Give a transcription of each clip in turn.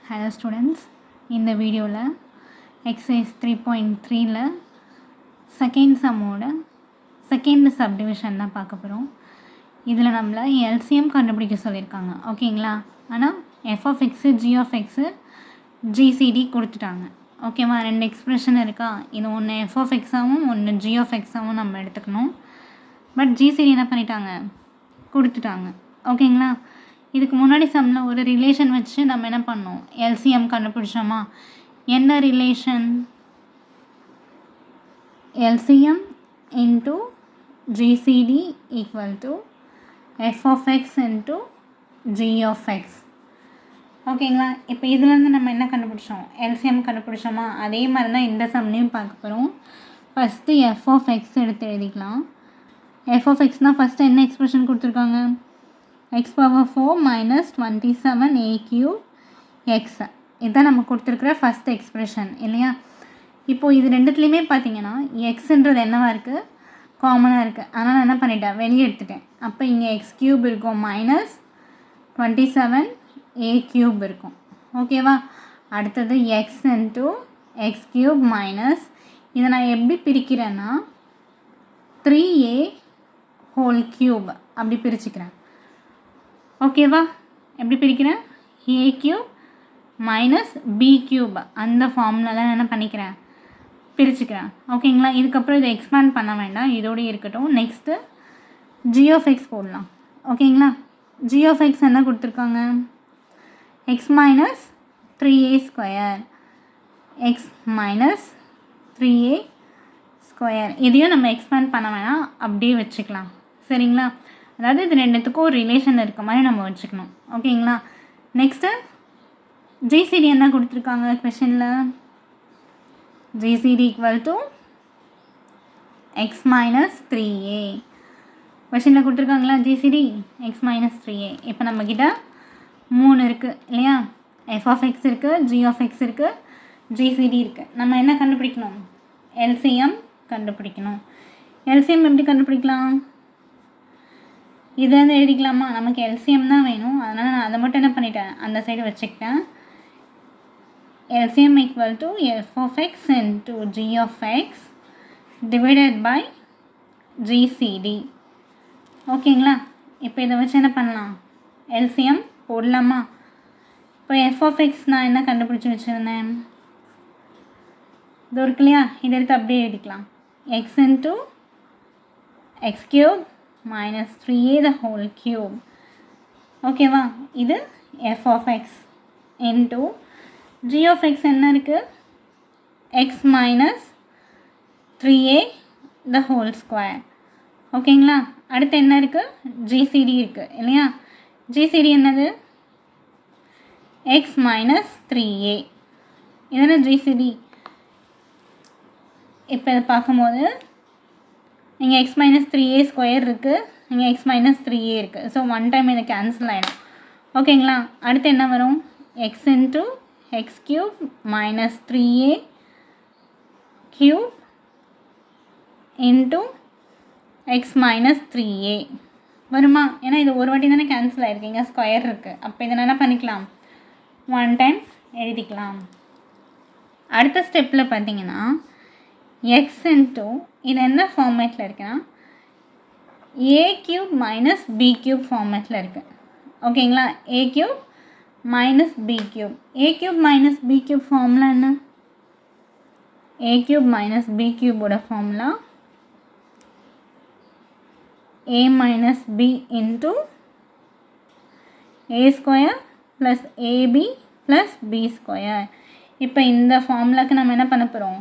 Hello students, இந்த வீடியோவில் exercise 3.3ல second சம்மோட second subdivision தான் பார்க்க போகிறோம். இதில் நம்மளை LCM கண்டுபிடிக்க சொல்லியிருக்காங்க. ஓகேங்களா? ஆனால் f(x), g(x), GCD கொடுத்துட்டாங்க. ஓகேவா? ரெண்டு எக்ஸ்பிரஷன் இருக்கா? இது ஒன்று f(x)ஆகவும் ஒன்று g(x)ஆகவும் நம்ம எடுத்துக்கணும். பட் GCD என்ன பண்ணிட்டாங்க? கொடுத்துட்டாங்க. ஓகேங்களா? இதுக்கு முன்னாடி சம்மில் ஒரு ரிலேஷன் வச்சு நம்ம என்ன பண்ணோம்? LCM கண்டுபிடிச்சோமா? என்ன relation? LCM into GCD equal to f(x) into g(x). ஓகேங்களா? இப்போ இதுலேருந்து நம்ம என்ன கண்டுபிடிச்சோம்? LCM கண்டுபிடிச்சோமா? அதே மாதிரி தான் இந்த சம்லேயும் பார்க்க போகிறோம். ஃபஸ்ட்டு f(x) எடுத்து எழுதிக்கலாம். f(x)னால் ஃபஸ்ட்டு என்ன எக்ஸ்பிரஷன் கொடுத்துருக்காங்க? x⁴ minus 27a³ x. இதுதான் நம்ம கொடுத்துருக்குற ஃபஸ்ட் எக்ஸ்பிரஷன் இல்லையா? இப்போது இது ரெண்டுத்துலேயுமே பார்த்தீங்கன்னா எக்ஸுன்றது என்னவாக இருக்குது? காமனாக இருக்குது. அதனால் நான் என்ன பண்ணிட்டேன்? வெளியே எடுத்துட்டேன். அப்போ இங்கே x³ இருக்கும், மைனஸ் 27a³ இருக்கும். ஓகேவா? அடுத்தது x இன்ட்டு x³ மைனஸ் இதை நான் எப்படி பிரிக்கிறேன்னா 3a³ அப்படி பிரிச்சுக்கிறேன். ஓகேவா? எப்படி பிரிக்கிறேன்? a³ மைனஸ் b³ அந்த ஃபார்முலாவில் என்ன பண்ணிக்கிறேன்? பிரிச்சுக்கிறேன். ஓகேங்களா? இதுக்கப்புறம் இதை எக்ஸ்பேண்ட் பண்ண வேண்டாம், இதோடு இருக்கட்டும். நெக்ஸ்ட்டு g(x) போடலாம். ஓகேங்களா? g(x) என்ன கொடுத்துருக்காங்க? x minus 3a², x minus 3a². இதையும் நம்ம எக்ஸ்பேண்ட் பண்ண வேணாம், அப்படியே வச்சுக்கலாம். சரிங்களா? அதாவது இது ரெண்டுத்துக்கும் ஒரு ரிலேஷன் இருக்க மாதிரி நம்ம வச்சுக்கணும். ஓகேங்களா? நெக்ஸ்ட்டு GCD என்ன கொடுத்துருக்காங்க கொஷனில்? GCD equal to x minus 3a. கொஷனில் கொடுத்துருக்காங்களா GCD x மைனஸ் 3a. இப்போ நம்மக்கிட்ட 3 இருக்குது இல்லையா? f(x) இருக்குது, g(x) இருக்குது, GCD இருக்குது. நம்ம என்ன கண்டுபிடிக்கணும்? LCM கண்டுபிடிக்கணும். LCM எப்படி கண்டுபிடிக்கலாம்? இதை வந்து எழுதிக்கலாமா? நமக்கு LCM தான் வேணும், அதனால் நான் அதை மட்டும் என்ன பண்ணிட்டேன்? அந்த சைடு வச்சுக்கிட்டேன். LCM equal to f(x) into g(x) divided by GCD. ஓகேங்களா? இப்போ இதை வச்சு என்ன பண்ணலாம்? LCM போடலாமா? இப்போ f(x) நான் என்ன கண்டுபிடிச்சி வச்சுருந்தேன்? இது இருக்கு இல்லையா? இதை எடுத்து அப்படியே எழுதிக்கலாம். x into x³ minus 3a³. ஓகேவா? இது f(x) into g(x) என்ன இருக்குது? x minus 3a². ஓகேங்களா? அடுத்து என்ன இருக்குது? GCD இருக்குது இல்லையா? GCD என்னது? x minus 3a. இதெல்லாம் GCD. இப்போ இதை பார்க்கும்போது இங்கே x மைனஸ் 3a² இருக்குது, இங்கே x மைனஸ் 3a இருக்குது. ஸோ ஒன் டைம் இதை கேன்சல் ஆகிடும். ஓகேங்களா? அடுத்து என்ன வரும்? x into x³ minus 3a³ into x minus 3a வருமா? ஏன்னா இது ஒரு வாட்டி தானே கேன்சல் ஆகிருக்கு, இங்கே ஸ்கொயர் இருக்குது. அப்போ இதை என்ன பண்ணிக்கலாம்? ஒன் டைம் எழுதிக்கலாம். அடுத்த ஸ்டெப்பில் பார்த்தீங்கன்னா x இன்ட்டு இது என்ன ஃபார்மேட்டில் இருக்குன்னா a³ மைனஸ் b³ ஃபார்மேட்டில் இருக்குது. ஓகேங்களா? a³ minus b³. a³ minus b³ formula என்ன? a³ minus b³ formula a minus b into a² plus ab plus b². இப்போ இந்த ஃபார்முலாவுக்கு நம்ம என்ன பண்ண போகிறோம்?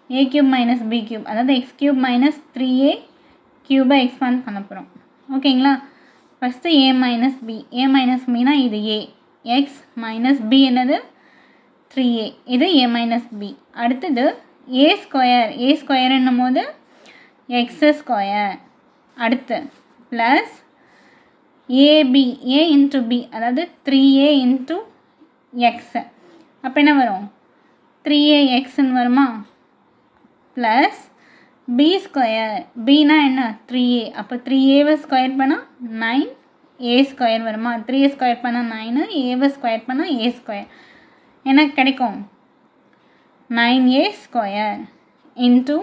a³ மைனஸ் b³, அதாவது x³ மைனஸ் 3a³ எக்ஸ்பேண்ட் பண்ண போகிறோம். ஓகேங்களா? First a minus b. a minus bனா இது a. x மைனஸ் b என்னது? 3a. இது a மைனஸ் b. அடுத்தது a² என்னும் போது x². அடுத்து plus ab, a into b, அதாவது 3a இன்ட்டு x. அப்போ என்ன வரும்? 3axன்னு வருமா? Plus b². bனா என்ன? 3a. அப்போ 3a ஸ்கொயர் பண்ணால் 9a² வருமா? 3a ஸ்கொயர் பண்ணால் 9, a ஸ்கொயர் பண்ணால் a². எனக்கு கிடைக்கும் 9a² இன்ட்டு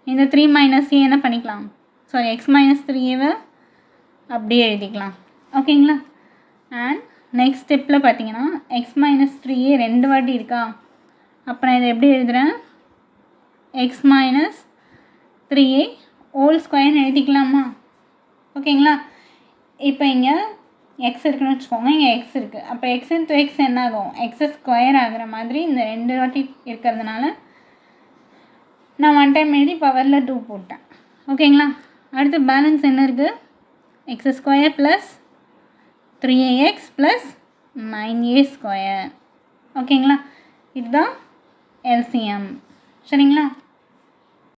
இந்த 3 மைனஸ் ஏ என்ன பண்ணிக்கலாம், சாரி எக்ஸ் மைனஸ் 3ஏவை அப்படியே எழுதிக்கலாம். ஓகேங்களா. அண்ட் நெக்ஸ்ட் ஸ்டெப்பில் பார்த்தீங்கன்னா எக்ஸ் மைனஸ் 3ஏ 2 வாட்டி இருக்கா, அப்போ நான் இதை எப்படி எழுதுகிறேன், எக்ஸ் மைனஸ் 3a ஹோல் ஸ்கொயர்னு எழுதிக்கலாமா. ஓகேங்களா. இப்போ இங்கே எக்ஸ் இருக்குன்னு வச்சுக்கோங்க, இங்கே எக்ஸ் இருக்குது. அப்போ எக்ஸ் இன்ட்டு எக்ஸ் என்ன ஆகும், எக்ஸ் ஸ்கொயர் ஆகிற மாதிரி இந்த 2 வாட்டி இருக்கிறதுனால நான் 1 டைம் எழுதி பவரில் 2 போட்டேன். ஓகேங்களா. அடுத்து பேலன்ஸ் என்ன இருக்குது, x² + 3ax + 9a². ஓகேங்களா. இதுதான் எல்சிஎம். சரிங்களா.